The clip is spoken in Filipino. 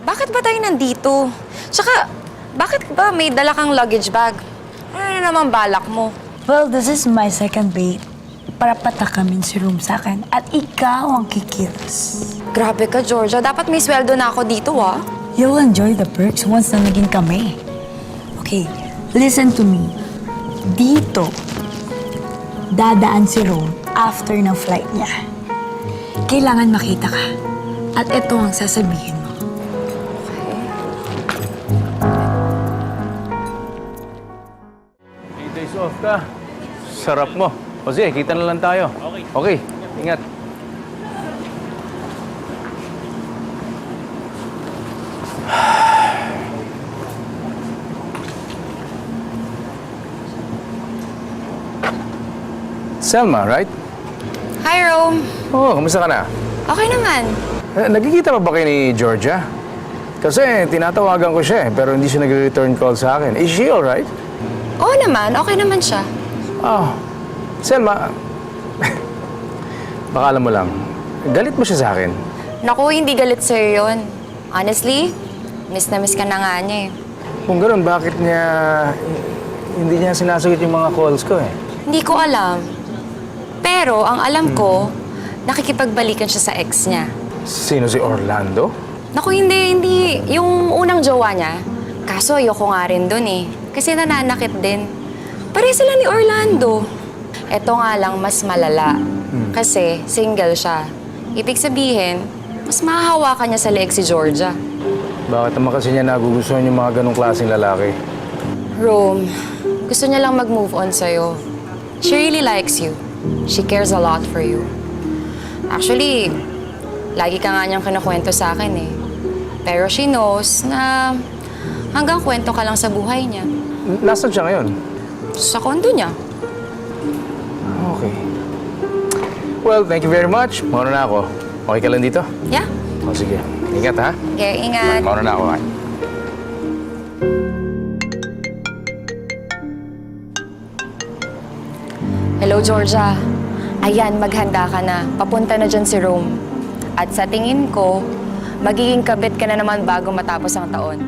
Bakit ba tayo nandito? Tsaka, bakit ba may dala kang luggage bag? Ano na naman balak mo? Well, this is my second date. Para patakamin si Room sa akin. At ikaw ang kikilos. Grabe ka, Georgia. Dapat may sweldo na ako dito, ah. You'll enjoy the perks once na naging kami. Okay, listen to me. Dito, dadaan si Room after ng flight niya. Kailangan makita ka. At ito ang sasabihin mo. Days off ka. Sarap mo. O sige, kita na lang tayo. Okay, ingat. Selma, right? Hi, Rome. Oo, kamusta ka na? Okay naman. Nagkikita pa ba kayo ni Georgia? Kasi tinatawagan ko siya pero hindi siya nag-return call sa akin. Is she alright? Oo naman. Okay naman siya. Oh, Selma, baka alam mo lang, galit mo siya sa akin. Naku, hindi galit sa'yo yun. Honestly, miss na miss ka na nga niya eh. Kung gano'n, bakit hindi niya sinasagot yung mga calls ko eh? Hindi ko alam. Pero ang alam ko, nakikipagbalikan siya sa ex niya. Sino si Orlando? Naku, hindi. Yung unang jowa niya. Kaso ayoko nga rin dun eh. Kasi nananakit din. Pare sila ni Orlando. Eto nga lang mas malala. Kasi single siya. Ibig sabihin, mas mahahawakan niya sa leeg si Georgia. Bakit naman kasi niya nagugustuhan yung mga ganong klaseng lalaki? Rome, gusto niya lang mag-move on sa'yo. She really likes you. She cares a lot for you. Actually, lagi ka nga niyang kinukwento sa akin eh. Pero she knows na hanggang kwento ka lang sa buhay niya. Nasaan siya ngayon? Sa kondo niya. Okay. Well, thank you very much. Mauna na ako. Okay ka lang dito? Yeah? O sige. Ingat ha? Okay, ingat. Mauna na ako ha? Hello, Georgia. Ayan, maghanda ka na. Papunta na dyan si Rome. At sa tingin ko, magiging kabit ka na naman bago matapos ang taon.